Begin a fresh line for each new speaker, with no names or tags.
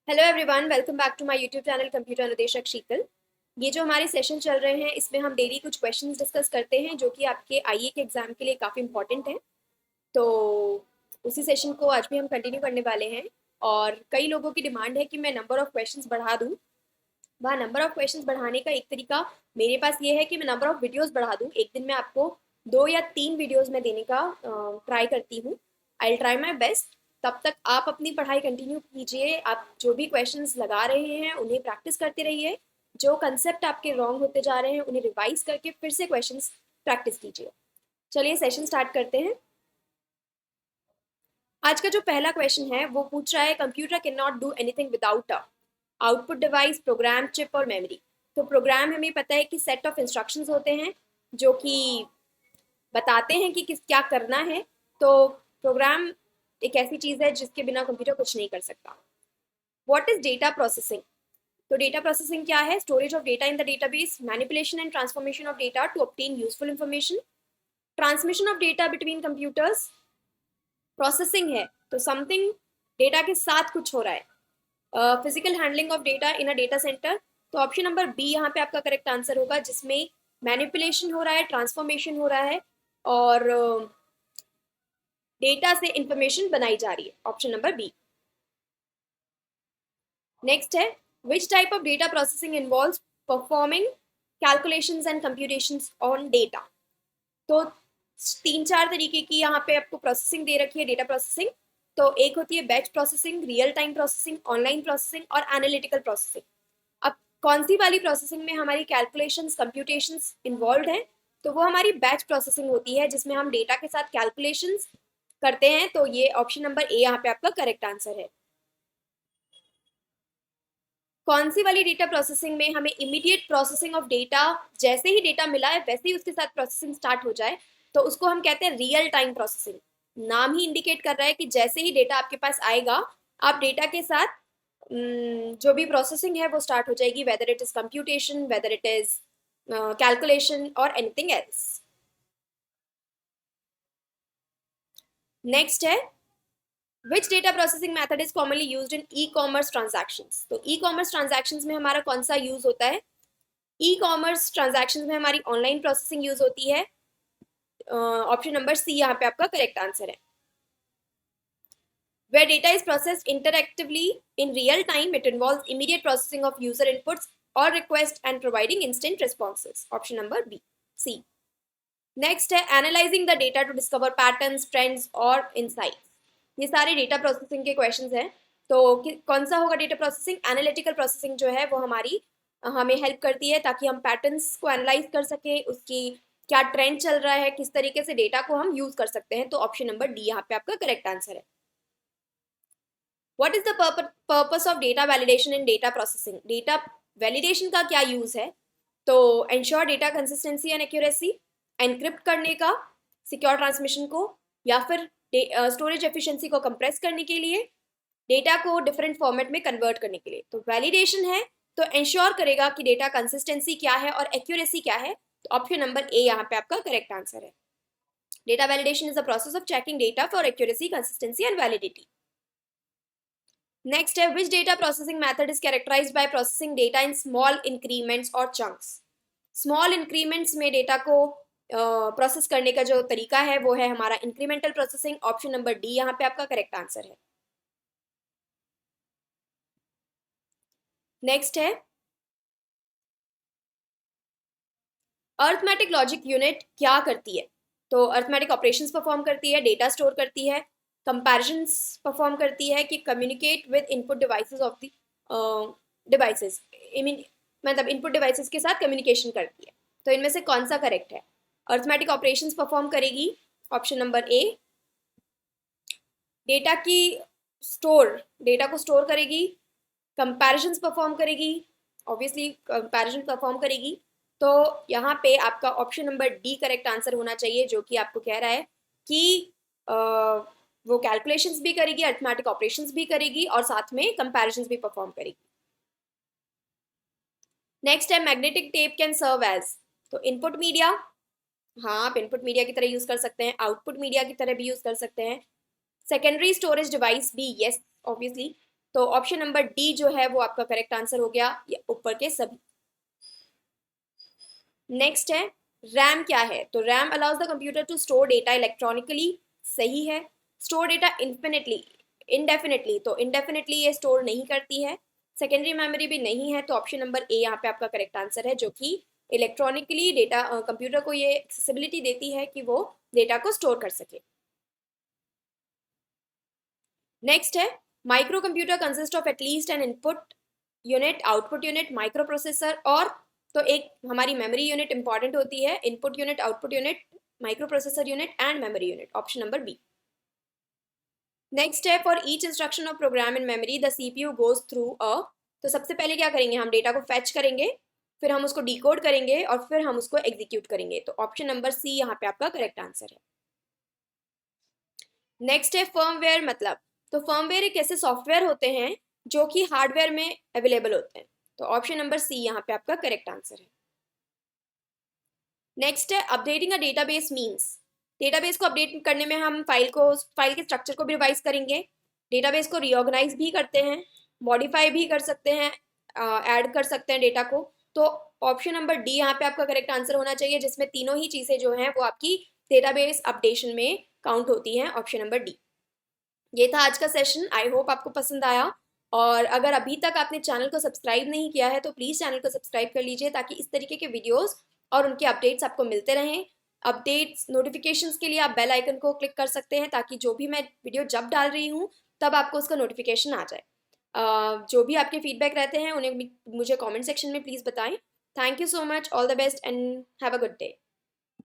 Hello everyone, welcome back to my YouTube channel computer निर्देशक शीतल। ये जो हमारे सेशन चल रहे हैं इसमें हम डेली कुछ क्वेश्चंस डिस्कस करते हैं जो कि आपके आईए के एग्जाम के लिए काफ़ी इंपॉर्टेंट हैं। तो उसी सेशन को आज भी हम कंटिन्यू करने वाले हैं और कई लोगों की डिमांड है कि मैं नंबर ऑफ क्वेश्चंस बढ़ा दूं। वह नंबर ऑफ क्वेश्चंस बढ़ाने का एक तरीका मेरे पास ये है कि मैं नंबर ऑफ वीडियोज़ बढ़ा दूँ। एक दिन में आपको 2 या 3 वीडियोज़ में देने का ट्राई करती हूँ। I will try my best. तब तक आप अपनी पढ़ाई कंटिन्यू कीजिए। आप जो भी क्वेश्चंस लगा रहे हैं उन्हें प्रैक्टिस करते रहिए। जो कंसेप्ट आपके रॉन्ग होते जा रहे हैं उन्हें रिवाइज करके फिर से क्वेश्चंस प्रैक्टिस कीजिए। चलिए सेशन स्टार्ट करते हैं। आज का जो पहला क्वेश्चन है वो पूछ रहा है, computer can not do anything without a output device, program, chip और मेमोरी। तो प्रोग्राम हमें पता है कि सेट ऑफ इंस्ट्रक्शंस होते हैं जो कि बताते हैं कि किस क्या करना है। तो प्रोग्राम एक ऐसी चीज़ है जिसके बिना कंप्यूटर कुछ नहीं कर सकता। What is data processing? तो डेटा प्रोसेसिंग क्या है? Storage of data in the database, manipulation and transformation of data to obtain useful information, transmission of data between computers. Processing है तो समथिंग डेटा के साथ कुछ हो रहा है। Physical handling of data in a data centre. तो option number B यहाँ पे आपका करेक्ट आंसर होगा, जिसमें मैनिपुलेशन हो रहा है, ट्रांसफॉर्मेशन हो रहा है और डेटा से इंफॉर्मेशन बनाई जा रही है। Option number B. नेक्स्ट है, which type of data processing involves performing calculations and computations on data. तो 3-4 तरीके की यहाँ पे आपको प्रोसेसिंग दे रखी है, डेटा प्रोसेसिंग। तो एक होती है batch processing, real time processing, online processing और एनालिटिकल प्रोसेसिंग। अब कौन सी वाली प्रोसेसिंग में हमारी कैलकुलेशंस, कंप्यूटेशंस इन्वॉल्व है? तो वो हमारी बैच प्रोसेसिंग होती है जिसमें हम डेटा के साथ कैलकुलेशंस करते हैं। तो ये ऑप्शन नंबर ए यहाँ पे आपका करेक्ट आंसर है। कौन सी वाली डेटा प्रोसेसिंग में हमें इमीडिएट प्रोसेसिंग ऑफ डेटा, जैसे ही डेटा मिला है वैसे ही उसके साथ प्रोसेसिंग स्टार्ट हो जाए, तो उसको हम कहते हैं रियल टाइम प्रोसेसिंग। नाम ही इंडिकेट कर रहा है कि जैसे ही डेटा आपके पास आएगा आप डेटा के साथ जो भी प्रोसेसिंग है वो स्टार्ट हो जाएगी, whether it is computation, whether it is calculation और एनीथिंग एल्स। नेक्स्ट है, which data processing method is commonly used in e commerce transactions. तो ई कॉमर्स ट्रांजैक्शंस में हमारा कौन सा यूज होता है? ई कॉमर्स ट्रांजैक्शंस में हमारी ऑनलाइन प्रोसेसिंग यूज होती है। ऑप्शन नंबर सी यहाँ पे आपका करेक्ट आंसर है। Where data is processed interactively in real time, it involves immediate processing of user inputs or requests and providing instant responses. Option number B, C. Next है, analysing the data to discover patterns, trends और insights. ये सारे data processing के questions हैं। तो कौन सा होगा डेटा प्रोसेसिंग? एनालिटिकल प्रोसेसिंग जो है वो हमारी हमें हेल्प करती है ताकि हम पैटर्न्स को एनालाइज कर सकें, उसकी क्या ट्रेंड चल रहा है, किस तरीके से डेटा को हम यूज कर सकते हैं। तो ऑप्शन नंबर डी यहाँ पे आपका करेक्ट आंसर है। What is the purpose of data validation in data processing? Data validation का क्या यूज है? तो ensure data consistency and accuracy, encrypt करने का, सिक्योर ट्रांसमिशन को, या फिर स्टोरेज एफिशिएंसी को कंप्रेस करने के लिए, डेटा को डिफरेंट फॉर्मेट में कन्वर्ट करने के लिए। तो वैलिडेशन है तो एंश्योर करेगा कि डेटा कंसिस्टेंसी क्या है और एक्यूरेसी क्या है। तो ऑप्शन नंबर ए यहाँ पे आपका करेक्ट आंसर है। Data validation is the process of checking data for accuracy, consistency and validity. Next है, which data processing method is characterised by processing data in small increments और chunks. Small increments में data को process करने का जो तरीका है वो है हमारा incremental processing. Option number D यहाँ पे आपका करेक्ट आंसर है। नेक्स्ट है, अर्थमेटिक लॉजिक यूनिट क्या करती है? तो अर्थमेटिक ऑपरेशंस परफॉर्म करती है, डेटा स्टोर करती है, कंपैरिजंस परफॉर्म करती है, कि communicate with input devices of the devices, I mean मतलब इनपुट डिवाइसेस के साथ कम्युनिकेशन करती है। तो इनमें से कौन सा करेक्ट है? अर्थमेटिक ऑपरेशंस परफॉर्म करेगी, ऑप्शन नंबर ए। डेटा की डेटा को स्टोर करेगी, कंपैरिजंस परफॉर्म करेगी, ऑब्वियसली कंपैरिजन परफॉर्म करेगी। तो यहाँ पे आपका option number D correct answer होना चाहिए, जो कि आपको कह रहा है कि वो कैलकुलेशंस भी करेगी, अर्थमेटिक ऑपरेशंस भी करेगी और साथ में कंपैरिजंस भी परफॉर्म करेगी। नेक्स्ट है, magnetic tape can serve as. तो इनपुट मीडिया, हाँ आप इनपुट मीडिया की तरह यूज कर सकते हैं, आउटपुट मीडिया की तरह भी यूज कर सकते हैं। सेकेंडरी स्टोरेज डिवाइस भी, यस ऑब्वियसली। तो ऑप्शन नंबर डी जो है वो आपका करेक्ट आंसर हो गया, ये ऊपर के सभी। नेक्स्ट है रैम क्या है, तो RAM allows the computer to store data electronically, सही है। स्टोर डेटा इंडेफिनेटली, तो इंडेफिनेटली ये स्टोर नहीं करती है। सेकेंडरी मेमोरी भी नहीं है, तो ऑप्शन नंबर ए यहाँ पे आपका करेक्ट आंसर है, जो कि इलेक्ट्रॉनिकली डेटा कंप्यूटर को ये एक्सेसिबिलिटी देती है कि वो डेटा को स्टोर कर सके। नेक्स्ट है micro computer consist of at least an input unit, output unit, micro processor और, तो एक हमारी मेमोरी यूनिट इंपॉर्टेंट होती है, input unit, output unit, micro processor unit and memory unit, option number B. Next है for each instruction of program in memory the CPU goes through a, तो सबसे पहले क्या करेंगे, हम डेटा को फैच करेंगे, फिर हम उसको डिकोड करेंगे और फिर हम उसको एग्जीक्यूट करेंगे, तो ऑप्शन नंबर सी यहाँ पे आपका करेक्ट आंसर है। नेक्स्ट है फर्मवेयर मतलब, तो फर्मवेयर एक ऐसे सॉफ्टवेयर होते हैं जो कि हार्डवेयर में अवेलेबल होते हैं, तो ऑप्शन नंबर सी यहाँ पे आपका करेक्ट आंसर है। नेक्स्ट है updating a database means, database को अपडेट करने में हम फाइल के स्ट्रक्चर को भी रिवाइज करेंगे, डेटाबेस को रीऑर्गेनाइज भी करते हैं, मॉडिफाई भी कर सकते हैं, ऐड कर सकते हैं डेटा को, तो ऑप्शन नंबर डी यहाँ पे आपका करेक्ट आंसर होना चाहिए, जिसमें तीनों ही चीज़ें जो हैं वो आपकी डेटाबेस अपडेशन में काउंट होती हैं, ऑप्शन नंबर डी। ये था आज का सेशन, आई होप आपको पसंद आया, और अगर अभी तक आपने चैनल को सब्सक्राइब नहीं किया है तो प्लीज़ चैनल को सब्सक्राइब कर लीजिए, ताकि इस तरीके के वीडियोस और उनके अपडेट्स आपको मिलते रहें। अपडेट्स नोटिफिकेशंस के लिए आप बेल आइकन को क्लिक कर सकते हैं, ताकि जो भी मैं वीडियो जब डाल रही हूँ तब आपको उसका नोटिफिकेशन आ जाए। जो भी आपके फीडबैक रहते हैं उन्हें मुझे कमेंट सेक्शन में प्लीज़ बताएं। Thank you so much, all the best and have a good day.